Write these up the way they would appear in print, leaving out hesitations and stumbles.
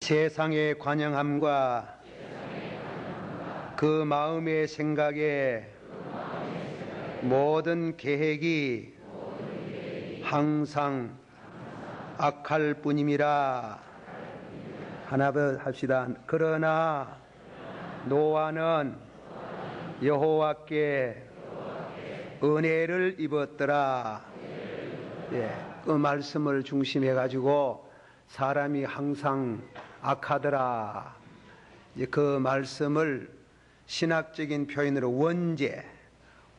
세상의 관영함과 그 마음의 생각에 모든 계획이 항상 악할 뿐임이라. 하나 더 합시다. 그러나 노아는 여호와께 은혜를 입었더라. 그 말씀을 중심해 가지고 사람이 항상 악하더라. 그 말씀을 신학적인 표현으로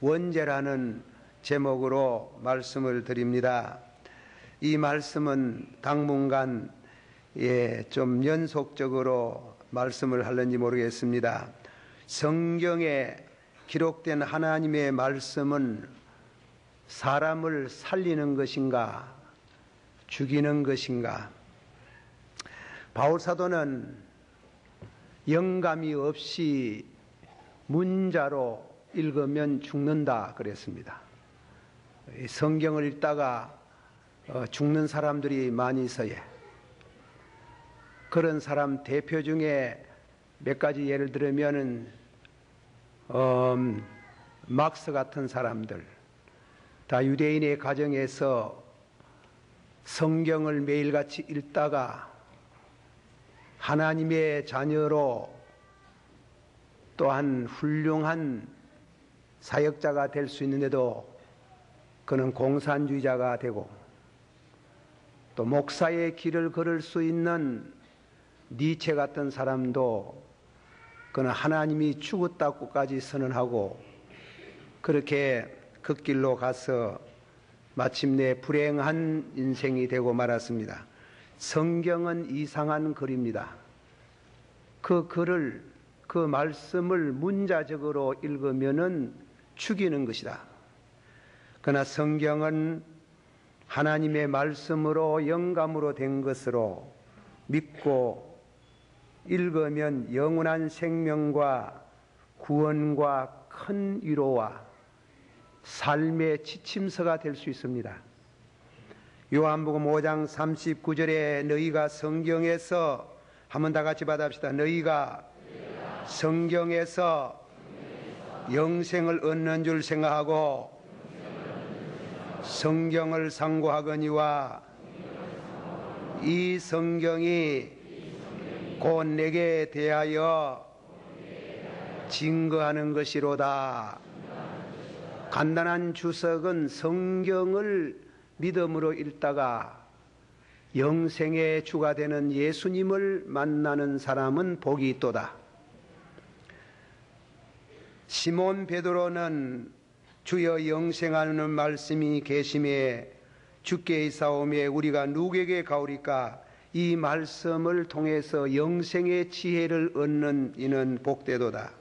원죄라는 제목으로 말씀을 드립니다. 이 말씀은 당분간 좀 연속적으로 말씀을 하는지 모르겠습니다. 성경에 기록된 하나님의 말씀은 사람을 살리는 것인가, 죽이는 것인가? 바울사도는 영감이 없이 문자로 읽으면 죽는다 그랬습니다. 성경을 읽다가 죽는 사람들이 많이 있어요. 그런 사람 대표 중에 몇 가지 예를 들면은 막스 같은 사람들, 다 유대인의 가정에서 성경을 매일같이 읽다가 하나님의 자녀로 또한 훌륭한 사역자가 될 수 있는데도 그는 공산주의자가 되고, 또 목사의 길을 걸을 수 있는 니체 같은 사람도 그는 하나님이 죽었다고까지 선언하고 그렇게 그 길로 가서 마침내 불행한 인생이 되고 말았습니다. 성경은 이상한 글입니다. 그 글을, 그 말씀을 문자적으로 읽으면은 죽이는 것이다. 그러나 성경은 하나님의 말씀으로 영감으로 된 것으로 믿고 읽으면 영원한 생명과 구원과 큰 위로와 삶의 지침서가 될 수 있습니다. 요한복음 5장 39절에 너희가 성경에서, 한번 다 같이 받아봅시다. 너희가 성경에서 영생을 얻는 줄 생각하고 성경을 상고하거니와 이 성경이 곧 내게 대하여 증거하는 것이로다. 간단한 주석은 성경을 믿음으로 읽다가 영생의 주가 되는 예수님을 만나는 사람은 복이 있도다. 시몬 베드로는 주여 영생하는 말씀이 계심에 주께 있사오매 우리가 누구에게 가오리까? 이 말씀을 통해서 영생의 지혜를 얻는 이는 복되도다.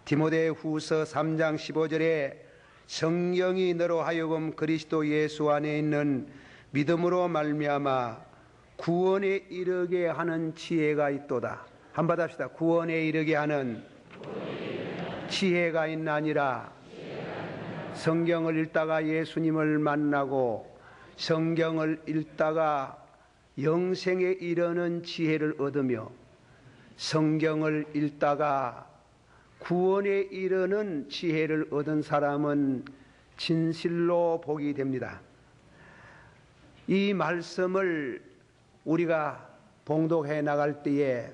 디모데 후서 3장 15절에 성령이 너로 하여금 그리스도 예수 안에 있는 믿음으로 말미암아 구원에 이르게 하는 지혜가 있도다. 한번 합시다. 구원에 이르게 하는 지혜가 있나니라. 성경을 읽다가 예수님을 만나고 성경을 읽다가 영생에 이르는 지혜를 얻으며 성경을 읽다가 구원에 이르는 지혜를 얻은 사람은 진실로 복이 됩니다. 이 말씀을 우리가 봉독해 나갈 때에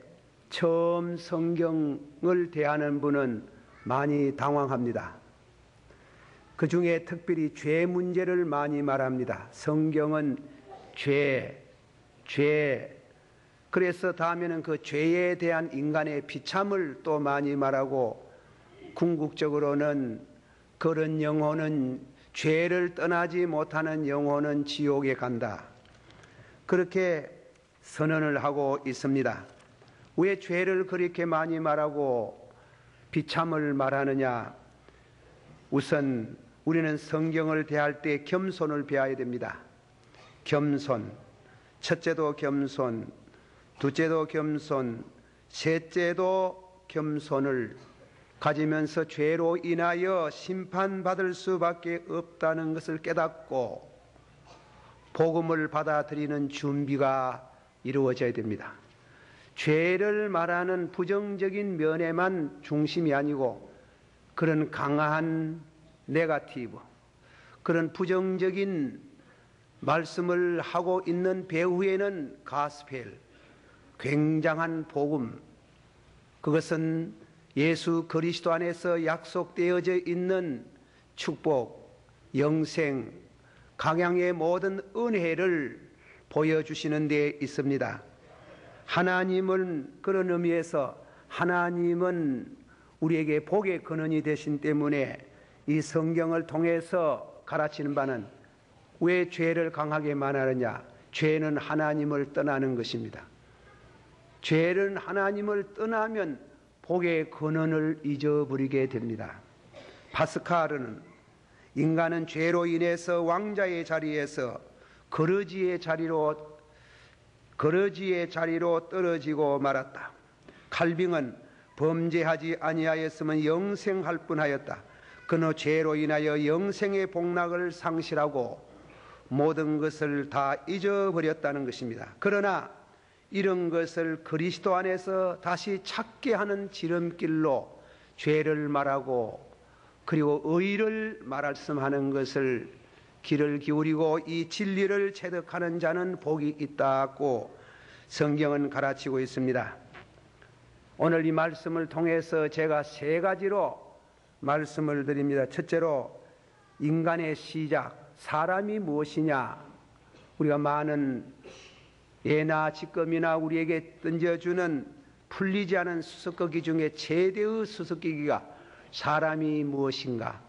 처음 성경을 대하는 분은 많이 당황합니다. 그 중에 특별히 죄 문제를 많이 말합니다. 성경은 죄. 그래서 다음에는 그 죄에 대한 인간의 비참을 또 많이 말하고, 궁극적으로는 그런 영혼은, 죄를 떠나지 못하는 영혼은 지옥에 간다. 그렇게 선언을 하고 있습니다. 왜 죄를 그렇게 많이 말하고 비참을 말하느냐? 우선 우리는 성경을 대할 때 겸손을 배워야 됩니다. 겸손. 첫째도 겸손, 둘째도 겸손, 셋째도 겸손을 가지면서 죄로 인하여 심판받을 수밖에 없다는 것을 깨닫고 복음을 받아들이는 준비가 이루어져야 됩니다. 죄를 말하는 부정적인 면에만 중심이 아니고 그런 강한 네거티브, 그런 부정적인 말씀을 하고 있는 배후에는 가스펠, 굉장한 복음, 그것은 예수 그리스도 안에서 약속되어져 있는 축복, 영생, 강양의 모든 은혜를 보여주시는 데 있습니다. 하나님은 그런 의미에서 하나님은 우리에게 복의 근원이 되신 때문에 이 성경을 통해서 가르치는 바는 왜 죄를 강하게 말하느냐? 죄는 하나님을 떠나는 것입니다. 죄는 하나님을 떠나면 복의 근원을 잊어버리게 됩니다. 파스칼은 인간은 죄로 인해서 왕자의 자리에서 거러지의 자리로 떨어지고 말았다. 칼빙은 범죄하지 아니하였으면 영생할 뻔하였다. 그는 죄로 인하여 영생의 복락을 상실하고 모든 것을 다 잊어버렸다는 것입니다. 그러나 이런 것을 그리스도 안에서 다시 찾게 하는 지름길로 죄를 말하고 그리고 의를 말씀하는 것을 귀를 기울이고 이 진리를 체득하는 자는 복이 있다고 성경은 가르치고 있습니다. 오늘 이 말씀을 통해서 제가 세 가지로 말씀을 드립니다. 첫째로 인간의 시작, 사람이 무엇이냐? 우리가 많은 예나 지금이나 우리에게 던져주는 풀리지 않은 수수께끼 중에 최대의 수수께끼가 사람이 무엇인가?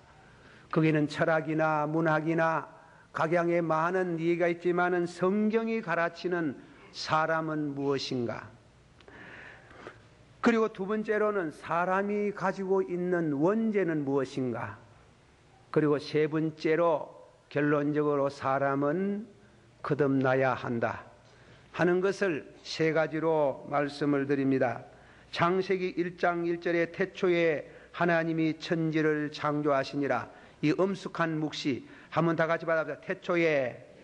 거기는 철학이나 문학이나 각양의 많은 얘기가 있지만은 성경이 가르치는 사람은 무엇인가? 그리고 두 번째로는 사람이 가지고 있는 원죄는 무엇인가? 그리고 세 번째로 결론적으로 사람은 거듭나야 한다 하는 것을 세 가지로 말씀을 드립니다. 창세기 1장 1절에 태초에 하나님이 천지를 창조하시니라. 이 엄숙한 묵시 한번 다 같이 받아보자. 태초에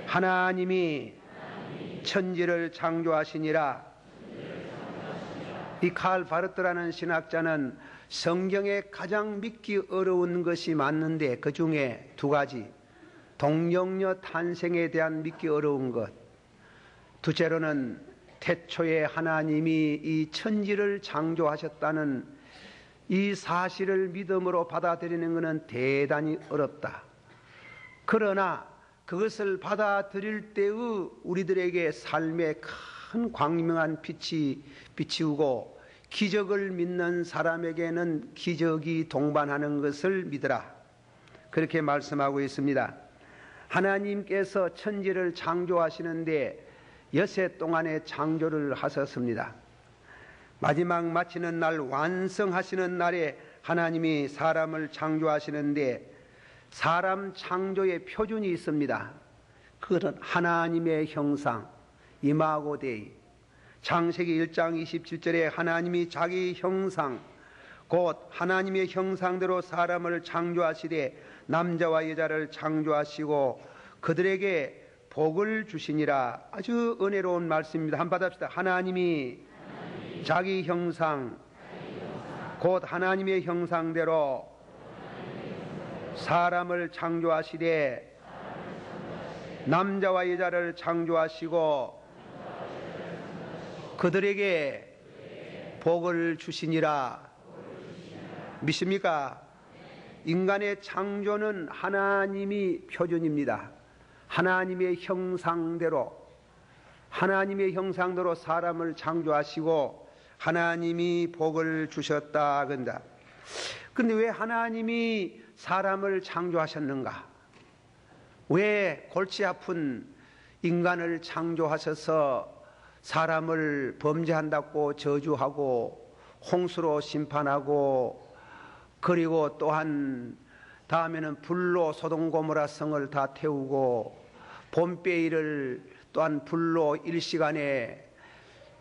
하나님이 천지를 창조하시니라. 이 칼 바르트라는 신학자는 성경에 가장 믿기 어려운 것이 맞는데 그 중에 두 가지, 동정녀 탄생에 대한 믿기 어려운 것, 둘째로는 태초에 하나님이 이 천지를 창조하셨다는 이 사실을 믿음으로 받아들이는 것은 대단히 어렵다. 그러나 그것을 받아들일 때의 우리들에게 삶에 큰 광명한 빛이 비치우고 기적을 믿는 사람에게는 기적이 동반하는 것을 믿으라. 그렇게 말씀하고 있습니다. 하나님께서 천지를 창조하시는데 엿새 동안의 창조를 하셨습니다. 마지막 마치는 날, 완성하시는 날에 하나님이 사람을 창조하시는데 사람 창조의 표준이 있습니다. 그것은 하나님의 형상, 이마고 데이. 창세기 1장 27절에 하나님이 자기 형상, 곧 하나님의 형상대로 사람을 창조하시되 남자와 여자를 창조하시고 그들에게 복을 주시니라. 아주 은혜로운 말씀입니다. 한번 받읍시다. 하나님이 자기 형상, 곧 하나님의 형상대로 사람을 창조하시되 남자와 여자를 창조하시고 그들에게 복을 주시니라. 믿습니까? 인간의 창조는 하나님이 표준입니다. 하나님의 형상대로 사람을 창조하시고 하나님이 복을 주셨다 그런다. 그런데 왜 하나님이 사람을 창조하셨는가? 왜 골치 아픈 인간을 창조하셔서 사람을 범죄한다고 저주하고 홍수로 심판하고 그리고 또한 다음에는 불로 소돔 고모라 성을 다 태우고 봄베이를 또한 불로 일시간에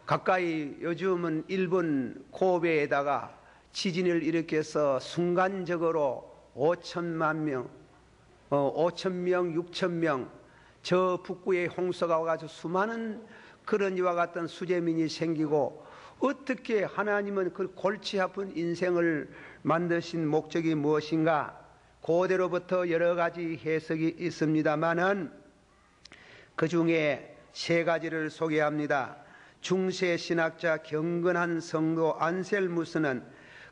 가까이 요즘은 일본 고베에다가 지진을 일으켜서 순간적으로 5천만 명, 5천 명, 6천 명 저 북부에 홍수가 와가지고 수많은 그런 이와 같은 수재민이 생기고, 어떻게 하나님은 그 골치 아픈 인생을 만드신 목적이 무엇인가? 그대로부터 여러 가지 해석이 있습니다마는 그 중에 세 가지를 소개합니다. 중세 신학자 경건한 성도 안셀무스는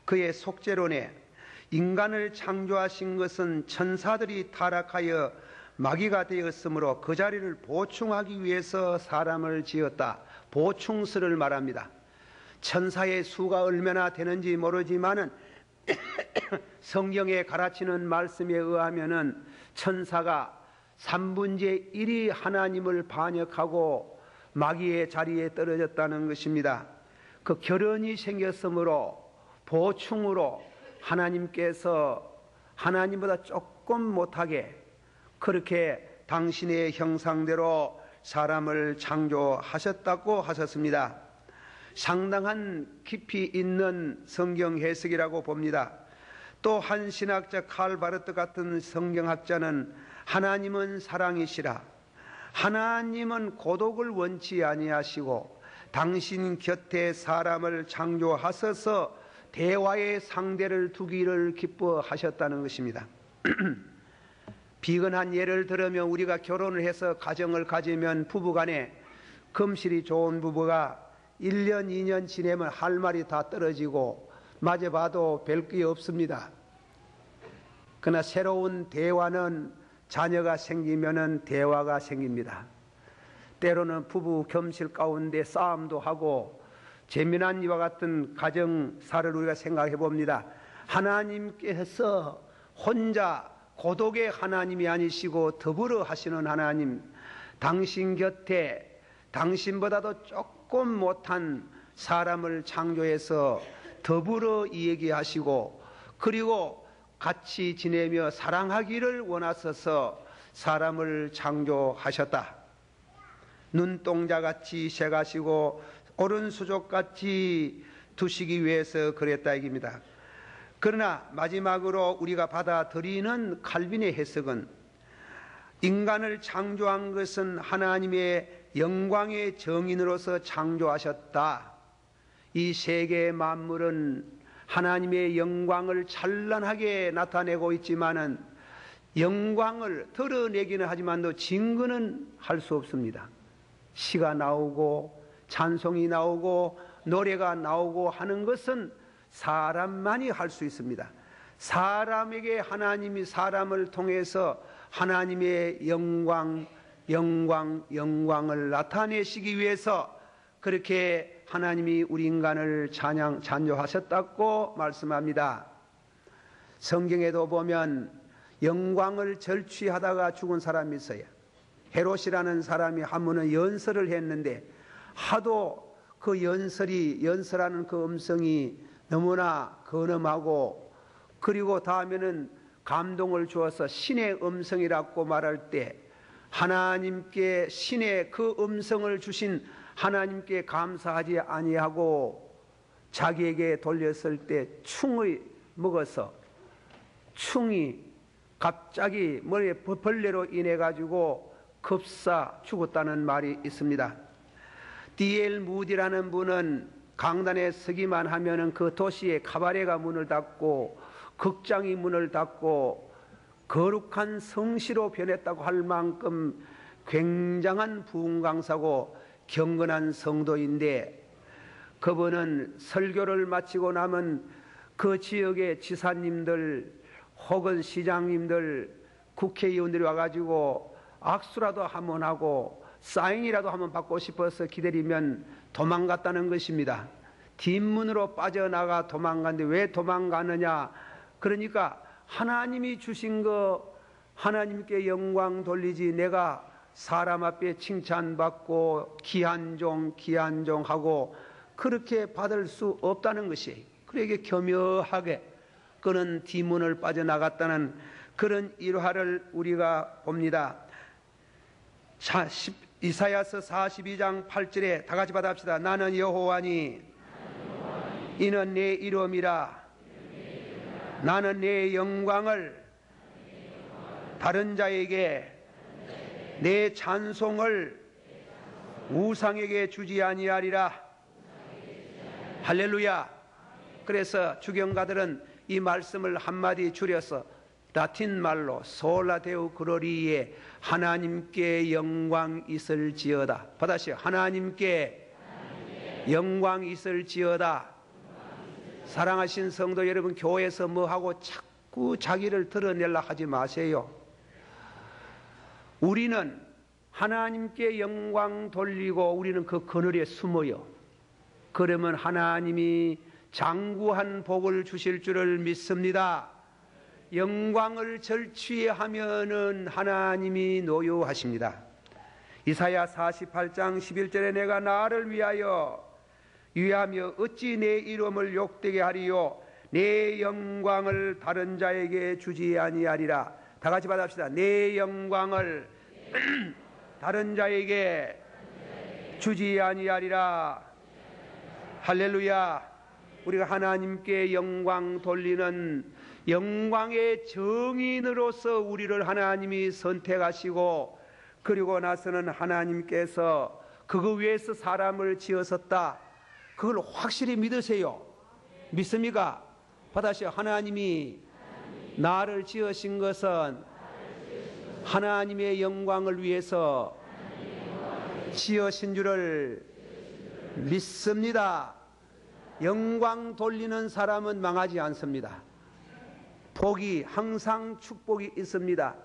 그의 속죄론에 인간을 창조하신 것은 천사들이 타락하여 마귀가 되었으므로 그 자리를 보충하기 위해서 사람을 지었다, 보충스를 말합니다. 천사의 수가 얼마나 되는지 모르지만은 성경에 가르치는 말씀에 의하면은 천사가 3분의 1이 하나님을 반역하고 마귀의 자리에 떨어졌다는 것입니다. 그 결연이 생겼으므로 보충으로 하나님께서 하나님보다 조금 못하게 그렇게 당신의 형상대로 사람을 창조하셨다고 하셨습니다. 상당한 깊이 있는 성경 해석이라고 봅니다. 또 한 신학자 칼 바르트 같은 성경학자는 하나님은 사랑이시라, 하나님은 고독을 원치 아니하시고 당신 곁에 사람을 창조하셔서 대화의 상대를 두기를 기뻐하셨다는 것입니다. 비근한 예를 들으면 우리가 결혼을 해서 가정을 가지면 부부간에 금실이 좋은 부부가 1년 2년 지내면 할 말이 다 떨어지고 마저 봐도 별 게 없습니다. 그러나 새로운 대화는 자녀가 생기면은 대화가 생깁니다. 때로는 부부 겸실 가운데 싸움도 하고 재미난 이와 같은 가정사를 우리가 생각해 봅니다. 하나님께서 혼자 고독의 하나님이 아니시고 더불어 하시는 하나님, 당신 곁에 당신보다도 조금 못한 사람을 창조해서 더불어 이야기하시고 그리고 같이 지내며 사랑하기를 원하셔서 사람을 창조하셨다. 눈동자같이 새가시고 오른수족같이 두시기 위해서 그랬다 이깁니다. 그러나 마지막으로 우리가 받아들이는 칼빈의 해석은 인간을 창조한 것은 하나님의 영광의 정인으로서 창조하셨다. 이 세계의 만물은 하나님의 영광을 찬란하게 나타내고 있지만은 영광을 드러내기는 하지만도 증거는 할 수 없습니다. 시가 나오고 찬송이 나오고 노래가 나오고 하는 것은 사람만이 할 수 있습니다. 사람에게 하나님이 사람을 통해서 하나님의 영광을 나타내시기 위해서 그렇게 하나님이 우리 인간을 창조하셨다고 말씀합니다. 성경에도 보면 영광을 절취하다가 죽은 사람이 있어요. 헤롯이라는 사람이 한 번은 연설을 했는데 하도 그 연설하는 그 음성이 너무나 근엄하고 그리고 다음에는 감동을 주어서 신의 음성이라고 말할 때 하나님께 신의 그 음성을 주신 하나님께 감사하지 아니하고 자기에게 돌렸을 때 충을 먹어서 충이 갑자기 머리에 벌레로 인해 가지고 급사 죽었다는 말이 있습니다. D.L. 무디라는 분은 강단에 서기만 하면은 그 도시에 카바레가 문을 닫고 극장이 문을 닫고 거룩한 성시로 변했다고 할 만큼 굉장한 부흥 강사고 경건한 성도인데 그분은 설교를 마치고 나면 그 지역의 지사님들 혹은 시장님들 국회의원들이 와가지고 악수라도 한번 하고 사인이라도 한번 받고 싶어서 기다리면 도망갔다는 것입니다. 뒷문으로 빠져나가 도망갔는데 왜 도망가느냐? 그러니까 하나님이 주신 거 하나님께 영광 돌리지 내가 사람 앞에 칭찬받고 귀한 종 하고 그렇게 받을 수 없다는 것이 그에게 겸허하게 그는 뒷문을 빠져나갔다는 그런 일화를 우리가 봅니다. 이사야서 42장 8절에 다 같이 받아합시다. 나는 여호와니 이는 내 이름이라 나는 내 영광을 다른 자에게 내 찬송을 우상에게 주지 아니하리라. 할렐루야. 그래서 주경가들은 이 말씀을 한마디 줄여서 라틴 말로 솔라 데우 그로리에 하나님께 영광 있을지어다. 받아시오. 하나님께 영광 있을지어다. 사랑하신 성도 여러분, 교회에서 뭐하고 자꾸 자기를 드러내려 하지 마세요. 우리는 하나님께 영광 돌리고 우리는 그 그늘에 숨어요. 그러면 하나님이 장구한 복을 주실 줄을 믿습니다. 영광을 절취하면은 하나님이 노여하십니다. 이사야 48장 11절에 내가 나를 위하여 어찌 내 이름을 욕되게 하리요 내 영광을 다른 자에게 주지 아니하리라. 다 같이 받읍시다. 내 영광을 다른 자에게 주지 아니하리라. 할렐루야. 우리가 하나님께 영광 돌리는 영광의 정인으로서 우리를 하나님이 선택하시고, 그리고 나서는 하나님께서 그거 위해서 사람을 지으셨다. 그걸 확실히 믿으세요. 믿습니까? 받아시오. 하나님이 나를 지으신 것은 하나님의 영광을 위해서 지으신 줄을 믿습니다. 영광 돌리는 사람은 망하지 않습니다. 복이, 항상 축복이 있습니다.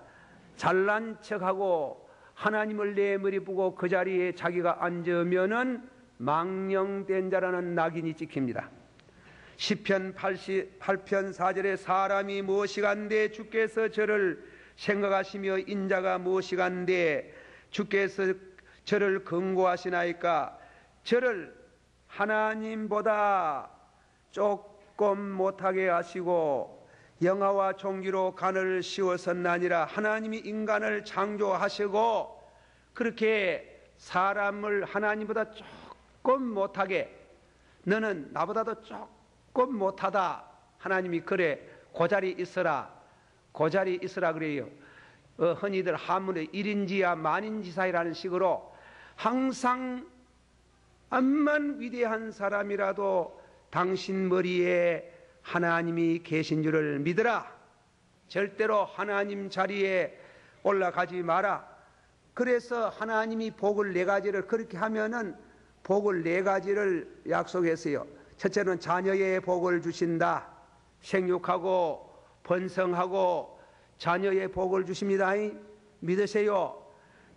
잘난 척하고 하나님을 내버리고 그 자리에 자기가 앉으면은 망령된 자라는 낙인이 찍힙니다. 시편 88편 4절에 사람이 무엇이간데 주께서 저를 생각하시며 인자가 무엇이간데 주께서 저를 긍고하시나이까. 저를 하나님보다 조금 못하게 하시고 영화와 종기로 간을 씌웠었나니라. 하나님이 인간을 창조하시고 그렇게 사람을 하나님보다 조금 못하게, 너는 나보다도 조금 못하다. 하나님이 그래 그 자리 있어라, 그 자리 있으라 그래요. 흔히들 한문에 일인지야 만인지사이라는 식으로 항상 암만 위대한 사람이라도 당신 머리에 하나님이 계신 줄을 믿으라. 절대로 하나님 자리에 올라가지 마라. 그래서 하나님이 복을 4가지를 그렇게 하면은 복을 4가지를 약속했어요. 첫째는 자녀의 복을 주신다. 생육하고 번성하고 자녀의 복을 주십니다. 믿으세요.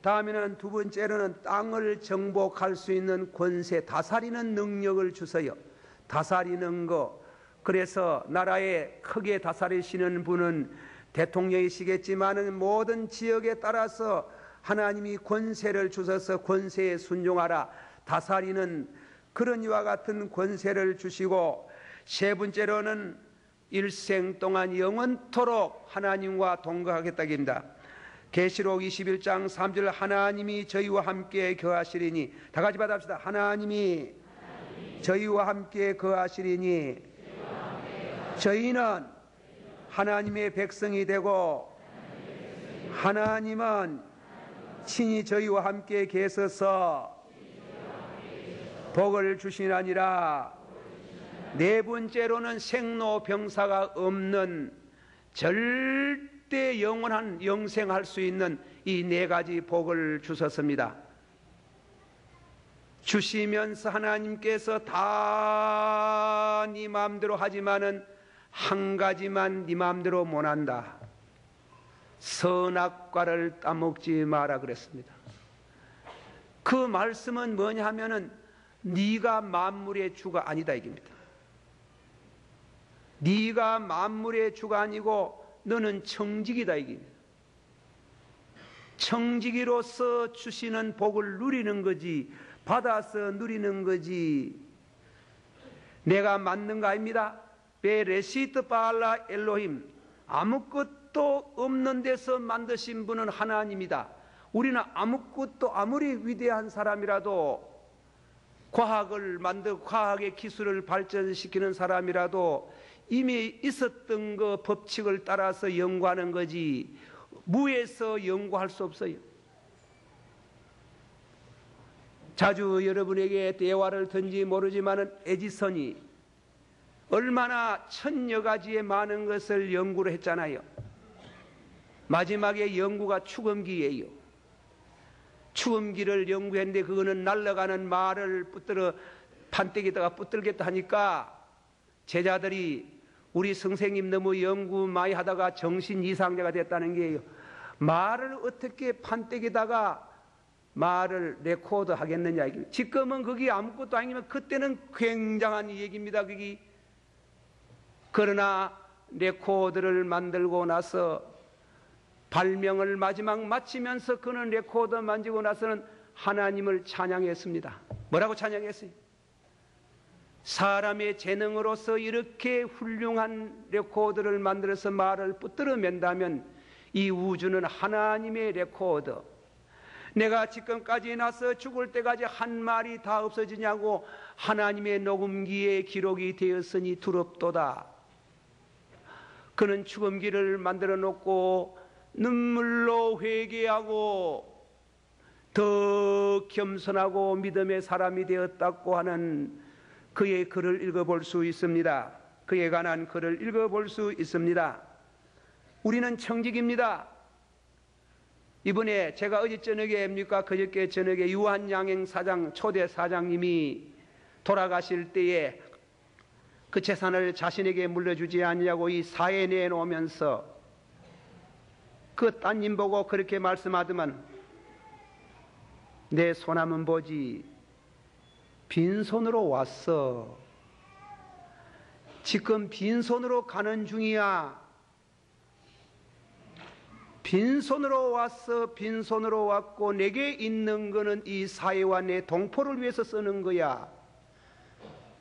다음에는 2번째로는 땅을 정복할 수 있는 권세, 다스리는 능력을 주세요. 다스리는 거. 그래서 나라에 크게 다스리시는 분은 대통령이시겠지만은 모든 지역에 따라서 하나님이 권세를 주셔서 권세에 순종하라. 다스리는 그런 이와 같은 권세를 주시고, 3번째로는 일생 동안 영원토록 하나님과 동거하겠다입니다. 계시록 21장 3절 하나님이 저희와 함께 거하시리니. 다 같이 받읍시다. 하나님이 저희와 함께 거하시리니 저희는 하나님의 백성이 되고 하나님은 친히 저희와 함께 계셔서 복을 주시나니라. 4번째로는 생로병사가 없는 절대 영원한 영생할 수 있는 이 4가지 복을 주셨습니다. 주시면서 하나님께서 다 네 마음대로 하지만은 한 가지만 네 마음대로 못한다. 선악과를 따먹지 마라 그랬습니다. 그 말씀은 뭐냐 하면은 네가 만물의 주가 아니다 이깁니다. 네가 만물의 주가 아니고 너는 청지기다 이깁니다. 청지기로서 주시는 복을 누리는 거지, 받아서 누리는 거지. 내가 만든 거 아닙니다. 베레시트 바알라 엘로힘, 아무것도 없는 데서 만드신 분은 하나님이다. 우리는 아무것도, 아무리 위대한 사람이라도, 과학을 만들고 과학의 기술을 발전시키는 사람이라도 이미 있었던 그 법칙을 따라서 연구하는 거지 무에서 연구할 수 없어요. 자주 여러분에게 대화를 든지 모르지만은 에디슨이 얼마나 천여 가지의 많은 것을 연구를 했잖아요. 마지막에 연구가 축음기예요. 축음기를 연구했는데 그거는 날아가는 말을 붙들어 판때기에다가 붙들겠다 하니까 제자들이 우리 선생님 너무 연구 많이 하다가 정신 이상자가 됐다는 게요. 말을 어떻게 판때기에다가 말을 레코드 하겠느냐. 지금은 그게 아무것도 아니면 그때는 굉장한 얘기입니다. 그게. 그러나 레코드를 만들고 나서 발명을 마지막 마치면서 그는 레코드 만지고 나서는 하나님을 찬양했습니다. 뭐라고 찬양했어요? 사람의 재능으로서 이렇게 훌륭한 레코드를 만들어서 말을 붙들어 맨다면 이 우주는 하나님의 레코드. 내가 지금까지 나서 죽을 때까지 한 말이 다 없어지냐고 하나님의 녹음기에 기록이 되었으니 두렵도다. 그는 죽음기를 만들어 놓고 눈물로 회개하고 더 겸손하고 믿음의 사람이 되었다고 하는 그의 글을 읽어볼 수 있습니다. 그에 관한 글을 읽어볼 수 있습니다. 우리는 청직입니다. 이번에 제가 어제 저녁에입니까? 그저께 저녁에 유한양행 사장 초대 사장님이 돌아가실 때에 그 재산을 자신에게 물려주지 않냐고 이 사회 내놓으면서 그 따님 보고 그렇게 말씀하더만 내 손함은 보지 빈손으로 왔어. 지금 빈손으로 가는 중이야. 빈손으로 왔어. 빈손으로 왔고 내게 있는 거는 이 사회와 내 동포를 위해서 쓰는 거야.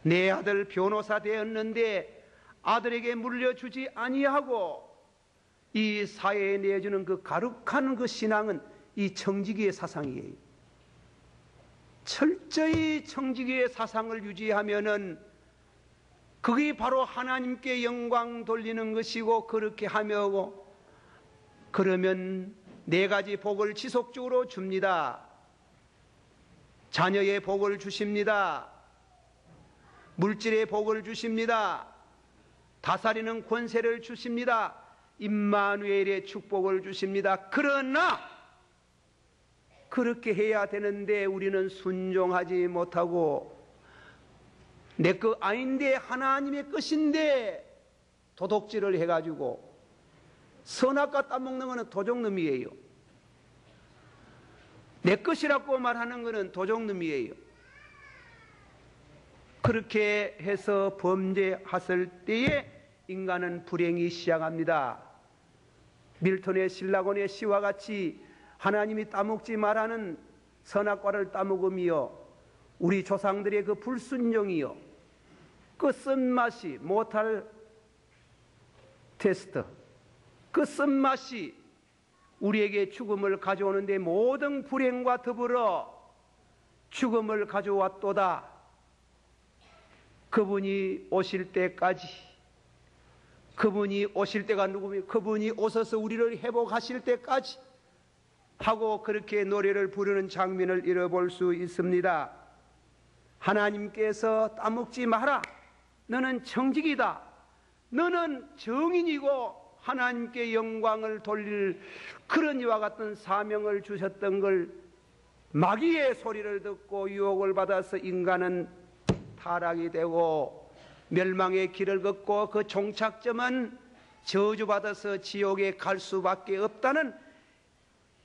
내 아들 변호사 되었는데 아들에게 물려주지 아니하고 이 사회에 내주는 그 가혹한 그 신앙은 이 청지기의 사상이에요. 철저히 청지기의 사상을 유지하면은 그게 바로 하나님께 영광 돌리는 것이고, 그렇게 하며 그러면 네 가지 복을 지속적으로 줍니다. 자녀의 복을 주십니다. 물질의 복을 주십니다. 다스리는 권세를 주십니다. 임마누엘의 축복을 주십니다. 그러나 그렇게 해야 되는데 우리는 순종하지 못하고 내 것 아닌데 하나님의 것인데 도둑질을 해가지고 선악과 따먹는 것은 도적놈이에요. 내 것이라고 말하는 것은 도적놈이에요. 그렇게 해서 범죄했을 때에 인간은 불행이 시작합니다. 밀턴의 신라곤의 시와 같이 하나님이 따먹지 말라는 선악과를 따먹음이요, 우리 조상들의 그 불순종이요, 그 쓴맛이 모탈 테스트, 그 쓴맛이 우리에게 죽음을 가져오는데 모든 불행과 더불어 죽음을 가져왔도다. 그분이 오실 때까지, 그분이 오실 때가 누구며 그분이 오셔서 우리를 회복하실 때까지 하고 그렇게 노래를 부르는 장면을 읽어볼 수 있습니다. 하나님께서 따먹지 마라. 너는 청직이다. 너는 정인이고 하나님께 영광을 돌릴 그런 이와 같은 사명을 주셨던 걸 마귀의 소리를 듣고 유혹을 받아서 인간은 타락이 되고 멸망의 길을 걷고 그 종착점은 저주받아서 지옥에 갈 수밖에 없다는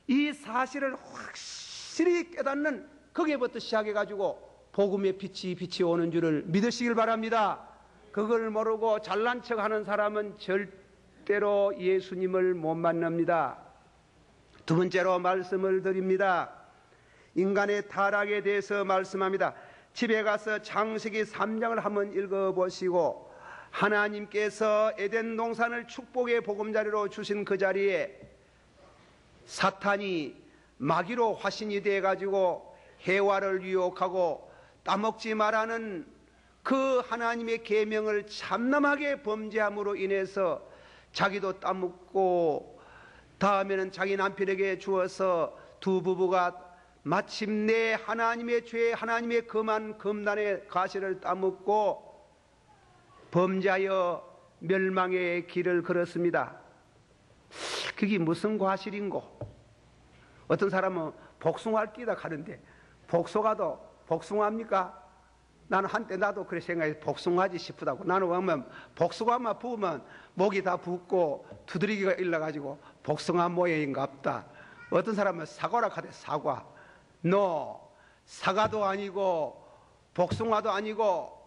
이 사실을 확실히 깨닫는, 거기에부터 시작해가지고 복음의 빛이 비치오는 줄을 믿으시길 바랍니다. 그걸 모르고 잘난 척하는 사람은 절대로 예수님을 못 만납니다. 두 번째로 말씀을 드립니다. 인간의 타락에 대해서 말씀합니다. 집에 가서 창세기 3장을 한번 읽어보시고, 하나님께서 에덴 동산을 축복의 보금자리로 주신 그 자리에 사탄이 마귀로 화신이 돼가지고 해와를 유혹하고 따먹지 말라는 그 하나님의 계명을 참남하게 범죄함으로 인해서 자기도 따먹고 다음에는 자기 남편에게 주어서 두 부부가 마침내 하나님의 죄, 하나님의 금한 금단의 가시를 따먹고 범죄하여 멸망의 길을 걸었습니다. 그게 무슨 과실인고? 어떤 사람은 복숭아를 끼다 가는데 복숭아도 복숭아입니까? 나는 한때 나도 그렇게 생각해서 복숭아지 싶다고. 나는 보면 복숭아만 부으면 목이 다 붓고 두드리기가 일러가지고 복숭아 모양인가 없다. 어떤 사람은 사과라 하대. 사과. 사과도 아니고 복숭아도 아니고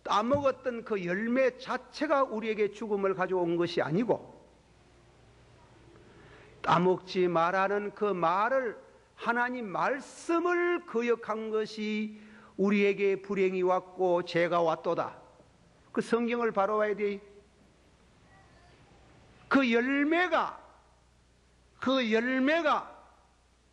따먹었던 그 열매 자체가 우리에게 죽음을 가져온 것이 아니고, 따먹지 말라는 그 말을, 하나님 말씀을 거역한 것이 우리에게 불행이 왔고 죄가 왔도다. 그 성경을 바로 봐야 돼. 그 열매가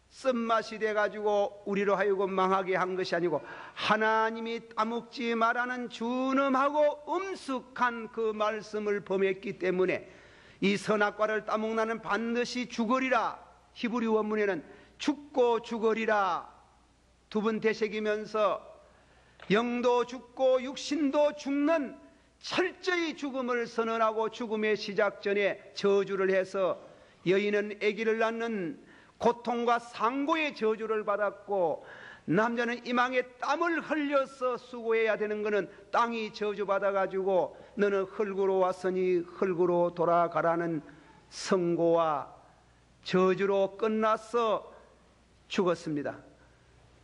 쓴맛이 돼가지고 우리로 하여금 망하게 한 것이 아니고, 하나님이 따먹지 말라는 준엄하고 엄숙한 그 말씀을 범했기 때문에 이 선악과를 따먹나는 반드시 죽으리라. 히브리 원문에는 죽고 죽으리라 두 번 되새기면서 영도 죽고 육신도 죽는 철저히 죽음을 선언하고, 죽음의 시작 전에 저주를 해서 여인은 아기를 낳는 고통과 상고의 저주를 받았고, 남자는 이망에 땀을 흘려서 수고해야 되는 것은 땅이 저주받아가지고 너는 흙으로 왔으니 흙으로 돌아가라는 선고와 저주로 끝나서 죽었습니다.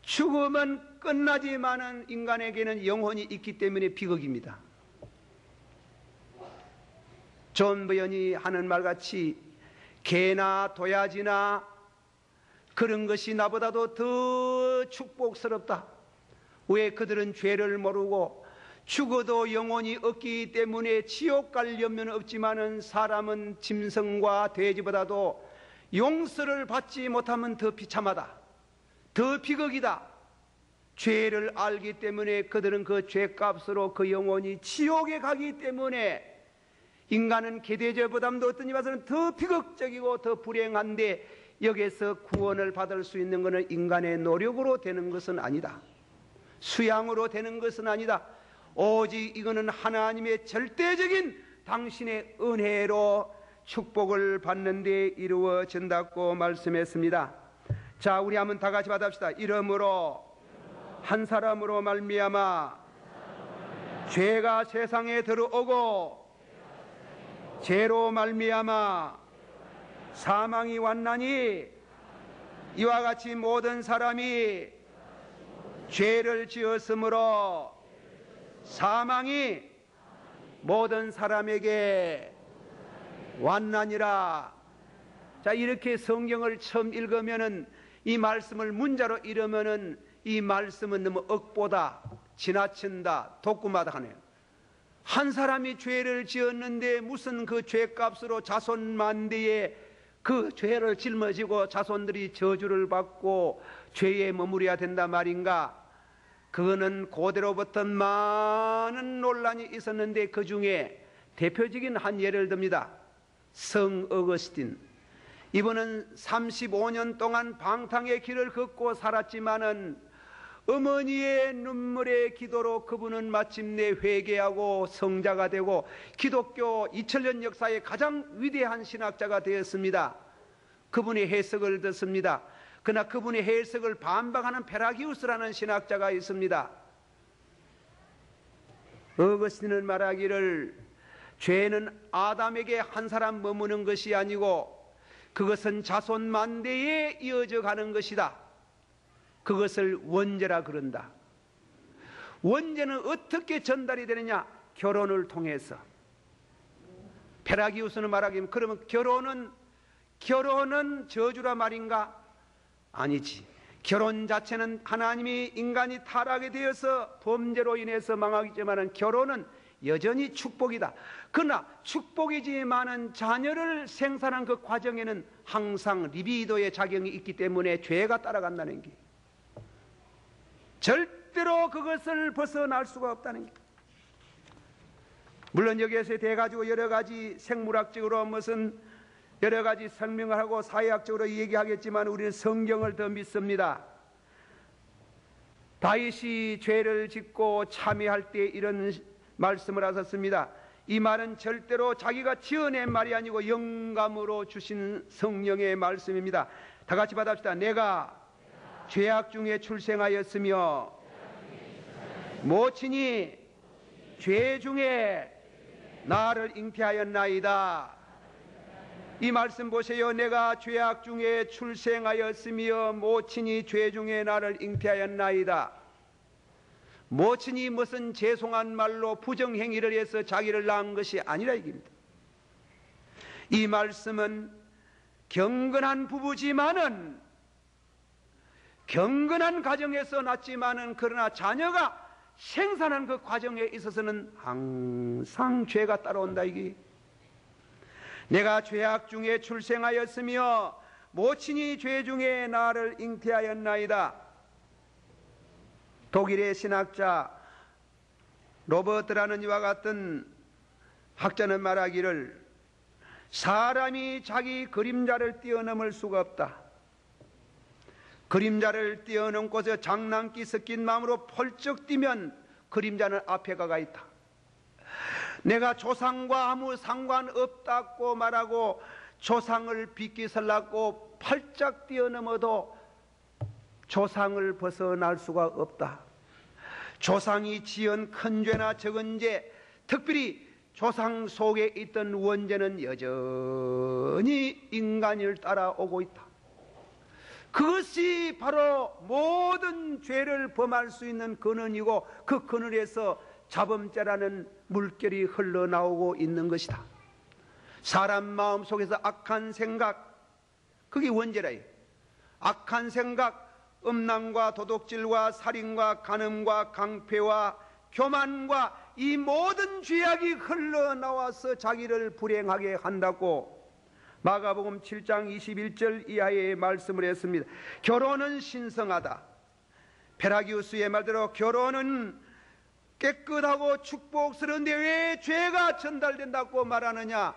죽음은 끝나지만은 인간에게는 영혼이 있기 때문에 비극입니다. 존 버연이 하는 말같이 개나 도야지나 그런 것이 나보다도 더 축복스럽다. 왜? 그들은 죄를 모르고 죽어도 영혼이 없기 때문에 지옥 갈 염려는 없지만은 사람은 짐승과 돼지보다도 용서를 받지 못하면 더 비참하다, 더 비극이다. 죄를 알기 때문에 그들은 그 죄값으로 그 영혼이 지옥에 가기 때문에, 인간은 개돼지보다도 어떤 이봐서는 더 비극적이고 더 불행한데, 여기에서 구원을 받을 수 있는 것은 인간의 노력으로 되는 것은 아니다. 수양으로 되는 것은 아니다. 오직 이거는 하나님의 절대적인 당신의 은혜로 축복을 받는 데 이루어진다고 말씀했습니다. 자, 우리 한번 다 같이 받읍시다. 이러므로 한 사람으로 말미암아 죄가 세상에 들어오고 죄로 말미암아 사망이 왔나니, 이와 같이 모든 사람이 죄를 지었으므로 사망이 모든 사람에게 왔나니라. 자, 이렇게 성경을 처음 읽으면은, 이 말씀을 문자로 읽으면은 이 말씀은 너무 억보다, 지나친다, 독구마다 하네요. 한 사람이 죄를 지었는데 무슨 그 죄값으로 자손 만대에 그 죄를 짊어지고 자손들이 저주를 받고 죄에 머무려야 된다 말인가? 그거는 고대로부터 많은 논란이 있었는데 그 중에 대표적인 한 예를 듭니다. 성 어거스틴. 이분은 35년 동안 방탕의 길을 걷고 살았지만은 어머니의 눈물의 기도로 그분은 마침내 회개하고 성자가 되고 기독교 2000년 역사의 가장 위대한 신학자가 되었습니다. 그분의 해석을 듣습니다. 그러나 그분의 해석을 반박하는 페라기우스라는 신학자가 있습니다. 어거스틴은 말하기를, 죄는 아담에게 한 사람 머무는 것이 아니고 그것은 자손 만대에 이어져 가는 것이다. 그것을 원죄라 그런다. 원죄는 어떻게 전달이 되느냐? 결혼을 통해서. 페라기우스는 말하기를, 그러면 결혼은 저주라 말인가? 아니지. 결혼 자체는 하나님이 인간이 타락이 되어서 범죄로 인해서 망하겠지만 결혼은 여전히 축복이다. 그러나 축복이지만은 자녀를 생산한 그 과정에는 항상 리비도의 작용이 있기 때문에 죄가 따라간다는 게, 절대로 그것을 벗어날 수가 없다는 게. 물론 여기에서 대가지고 여러 가지 생물학적으로 무슨 여러 가지 설명을 하고 사회학적으로 얘기하겠지만 우리는 성경을 더 믿습니다. 다윗이 죄를 짓고 참회할 때 이런 말씀을 하셨습니다. 이 말은 절대로 자기가 지어낸 말이 아니고 영감으로 주신 성령의 말씀입니다. 다 같이 받아봅시다. 내가 죄악 중에 출생하였으며 모친이 죄 중에 나를 잉태하였나이다. 이 말씀 보세요. 내가 죄악 중에 출생하였으며 모친이 죄 중에 나를 잉태하였나이다. 모친이 무슨 죄송한 말로 부정행위를 해서 자기를 낳은 것이 아니라 이깁니다. 이 말씀은 경건한 부부지만은, 경건한 가정에서 낳지만은, 그러나 자녀가 생산한 그 과정에 있어서는 항상 죄가 따라온다. 이게 내가 죄악 중에 출생하였으며 모친이 죄 중에 나를 잉태하였나이다. 독일의 신학자 로버트라는 이와 같은 학자는 말하기를, 사람이 자기 그림자를 뛰어넘을 수가 없다. 그림자를 뛰어넘고서 장난기 섞인 마음으로 펄쩍 뛰면 그림자는 앞에 가가 있다. 내가 조상과 아무 상관없다고 말하고 조상을 비끼설라고 팔짝 뛰어넘어도 조상을 벗어날 수가 없다. 조상이 지은 큰 죄나 적은 죄, 특별히 조상 속에 있던 원죄는 여전히 인간을 따라오고 있다. 그것이 바로 모든 죄를 범할 수 있는 근원이고, 그 근원에서 자범죄라는 물결이 흘러나오고 있는 것이다. 사람 마음 속에서 악한 생각, 그게 원죄라. 악한 생각, 음란과 도둑질과 살인과 간음과 강패와 교만과 이 모든 죄악이 흘러나와서 자기를 불행하게 한다고 마가복음 7장 21절 이하의 말씀을 했습니다. 결혼은 신성하다. 페라기우스의 말대로 결혼은 깨끗하고 축복스러운데 왜 죄가 전달된다고 말하느냐?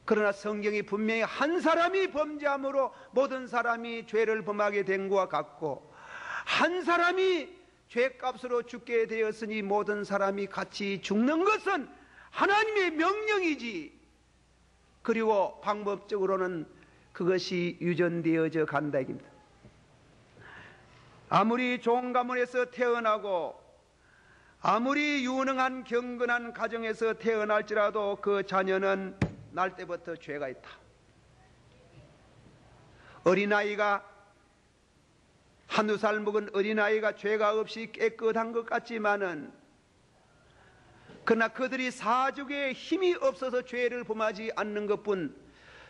그러나 성경이 분명히 한 사람이 범죄함으로 모든 사람이 죄를 범하게 된 것과 같고, 한 사람이 죄값으로 죽게 되었으니 모든 사람이 같이 죽는 것은 하나님의 명령이지, 그리고 방법적으로는 그것이 유전되어져 간다 입니다. 아무리 좋은 가문에서 태어나고 아무리 유능한 경건한 가정에서 태어날지라도 그 자녀는 날 때부터 죄가 있다. 어린아이가, 한두 살 먹은 어린아이가 죄가 없이 깨끗한 것 같지만은, 그러나 그들이 사직에 힘이 없어서 죄를 범하지 않는 것뿐,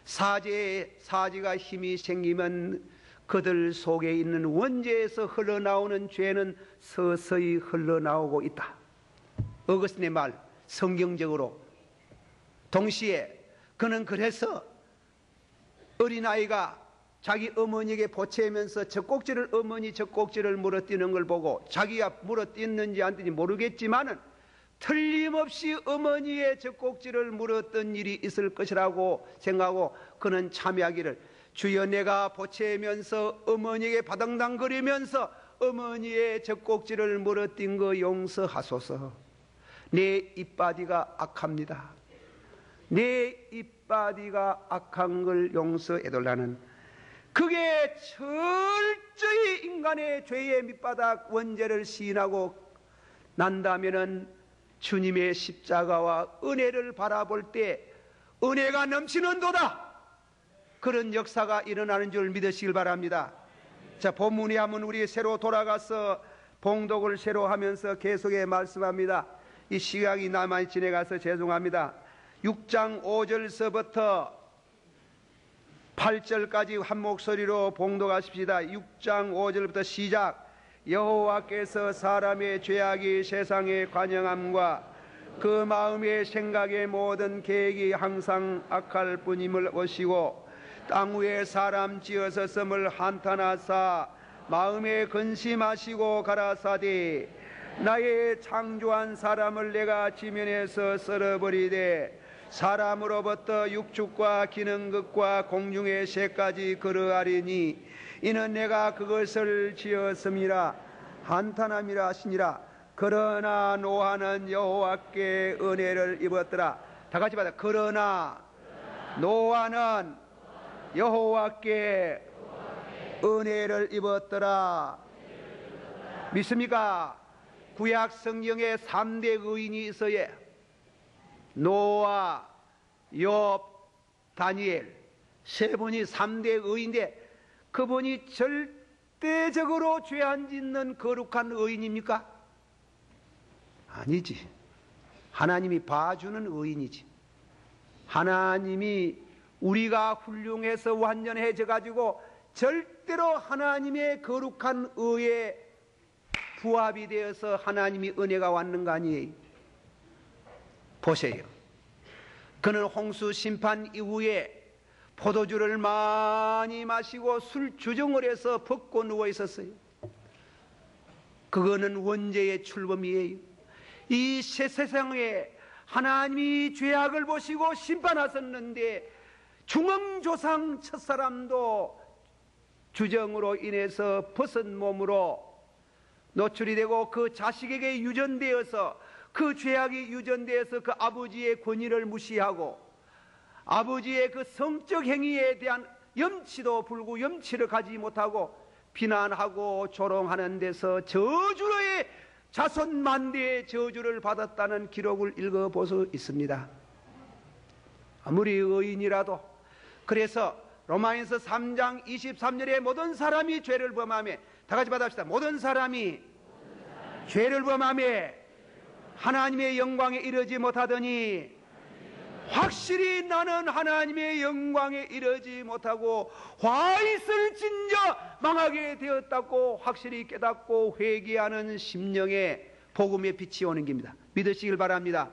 사지가 힘이 생기면 그들 속에 있는 원죄에서 흘러나오는 죄는 서서히 흘러나오고 있다. 어거스틴의 말, 성경적으로. 동시에 그는 그래서 어린아이가 자기 어머니에게 보채면서 어머니 젖꼭지를 물어뜯는 걸 보고, 자기가 물어뜯는지 안 뜯는지 모르겠지만은 틀림없이 어머니의 젖꼭지를 물었던 일이 있을 것이라고 생각하고, 그는 참여하기를, 주여 내가 보채면서 어머니에게 바당당거리면서 어머니의 젖꼭지를 물어띈 거 용서하소서. 내 입바디가 악합니다. 내 입바디가 악한 걸 용서해달라는, 그게 철저히 인간의 죄의 밑바닥 원죄를 시인하고 난다면은 주님의 십자가와 은혜를 바라볼 때 은혜가 넘치는도다, 그런 역사가 일어나는 줄 믿으시길 바랍니다. 자, 본문에 하면 우리 새로 돌아가서 봉독을 새로 하면서 계속해 말씀합니다. 이 시간이 나만이 지내가서 죄송합니다. 6장 5절서부터 8절까지 한 목소리로 봉독하십시다. 6장 5절부터 시작. 여호와께서 사람의 죄악이 세상에 관영함과 그 마음의 생각의 모든 계획이 항상 악할 뿐임을 보시고, 땅 위에 사람 지어서 섬을 한탄하사 마음에 근심하시고 가라사대, 나의 창조한 사람을 내가 지면에서 썰어버리되 사람으로부터 육축과 기능극과 공중의 새까지 그러하리니 이는 내가 그것을 지었음이라 한탄함이라 하시니라. 그러나 노아는 여호와께 은혜를 입었더라. 다 같이 받아. 그러나 노아는 여호와께 은혜를 입었더라. 믿습니까? 구약 성경에 3대 의인이 있어요. 노아, 욥, 다니엘 세 분이 3대 의인인데 그분이 절대적으로 죄 안 짓는 거룩한 의인입니까? 아니지. 하나님이 봐주는 의인이지. 하나님이 우리가 훌륭해서 완전해져 가지고 절대로 하나님의 거룩한 의에 부합이 되어서 하나님이 은혜가 왔는 거 아니에요? 보세요. 그는 홍수 심판 이후에 포도주를 많이 마시고 술 주정을 해서 벗고 누워 있었어요. 그거는 원죄의 출범이에요. 이 세상에 하나님이 죄악을 보시고 심판하셨는데 중앙조상 첫사람도 주정으로 인해서 벗은 몸으로 노출이 되고 그 자식에게 유전되어서 그 죄악이 유전되어서 그 아버지의 권위를 무시하고 아버지의 그 성적 행위에 대한 염치도 불구 염치를 가지지 못하고 비난하고 조롱하는 데서 저주로의 자손 만대의 저주를 받았다는 기록을 읽어볼 수 있습니다. 아무리 의인이라도. 그래서 로마인서 3장 23절에 모든 사람이 죄를 범하며, 다 같이 받아봅시다. 모든 사람이 죄를 범하며 하나님의 영광에 이르지 못하더니 확실히 나는 하나님의 영광에 이르지 못하고 화 있을 진저 망하게 되었다고 확실히 깨닫고 회개하는 심령에 복음의 빛이 오는 겁니다. 믿으시길 바랍니다.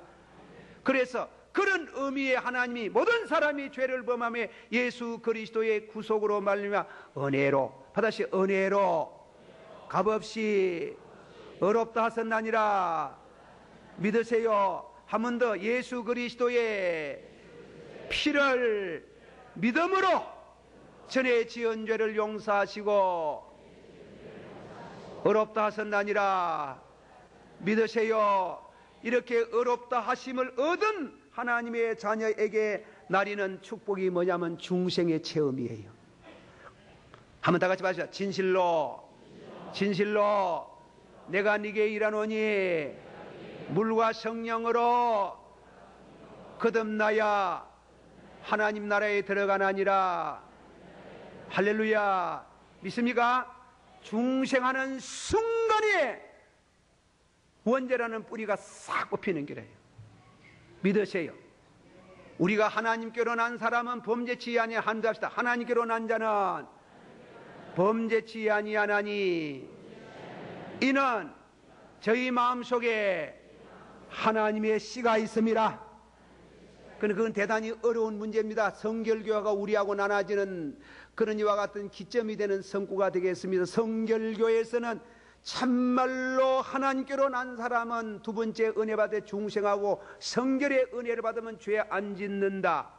그래서 그런 의미의 하나님이 모든 사람이 죄를 범하며 예수 그리스도의 구속으로 말미암아 은혜로, 다시 은혜로 값없이 어렵다 하셨나니라. 믿으세요. 한 번 더. 예수 그리스도의 피를 믿음으로 전에 지은 죄를 용서하시고 어렵다 하셨나니라. 믿으세요. 이렇게 어렵다 하심을 얻은 하나님의 자녀에게 나리는 축복이 뭐냐면 중생의 체험이에요. 한번 다 같이 봐주세요. 진실로 진실로 내가 네게 일하노니 물과 성령으로 거듭나야 하나님 나라에 들어가나니라. 할렐루야. 믿습니까? 중생하는 순간에 원죄라는 뿌리가 싹 뽑히는 길이에요. 믿으세요. 우리가 하나님께로 난 사람은 범죄치 아니하니 합시다. 하나님께로 난 자는 범죄치 아니하나니 이는 저희 마음속에 하나님의 씨가 있습니다. 그건 대단히 어려운 문제입니다. 성결교회가 우리하고 나눠지는 그런 이와 같은 기점이 되는 성구가 되겠습니다. 성결교회에서는 참말로 하나님께로 난 사람은 두 번째 은혜 받아 중생하고 성결의 은혜를 받으면 죄 안 짓는다.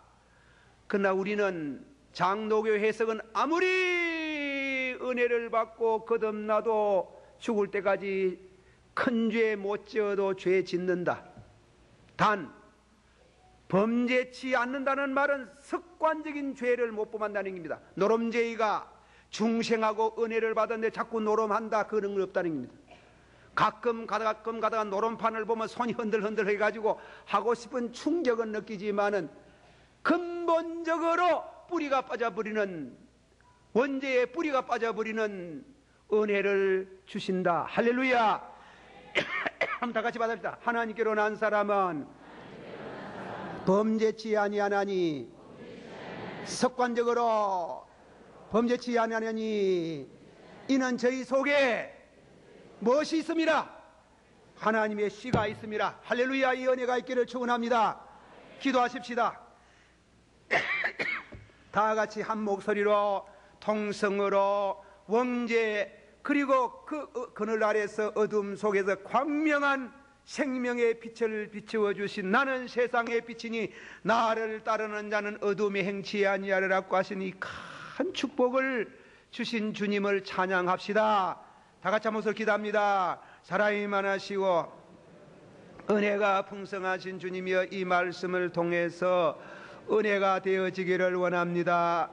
그러나 우리는 장로교 해석은 아무리 은혜를 받고 거듭나도 죽을 때까지 큰 죄 못 지어도 죄 짓는다. 단 범죄치 않는다는 말은 습관적인 죄를 못 범한다는 겁니다. 노름죄이가 중생하고 은혜를 받았는데 자꾸 노름한다, 그런 건 없다는 겁니다. 가끔 가다가 노름판을 보면 손이 흔들흔들 해가지고 하고 싶은 충격은 느끼지만은 근본적으로 뿌리가 빠져버리는, 원죄의 뿌리가 빠져버리는 은혜를 주신다. 할렐루야. 한번 다 같이 받읍시다. 하나님께로 난 사람은 범죄치 아니하나니, 습관적으로 범죄치 아니하니 이는 저희 속에 무엇이 있습니다? 하나님의 씨가 있습니다. 할렐루야. 이 은혜가 있기를 축원합니다. 기도하십시다. 다 같이 한 목소리로 통성으로 원죄 그리고 그 그늘 아래서 어둠 속에서 광명한 생명의 빛을 비추어 주신 나는 세상의 빛이니 나를 따르는 자는 어둠에 행치 아니하리라고 하시니 큰 축복을 주신 주님을 찬양합시다. 다 같이 한 목소리 기도합니다. 사랑이 많으시고 은혜가 풍성하신 주님이여, 이 말씀을 통해서 은혜가 되어지기를 원합니다.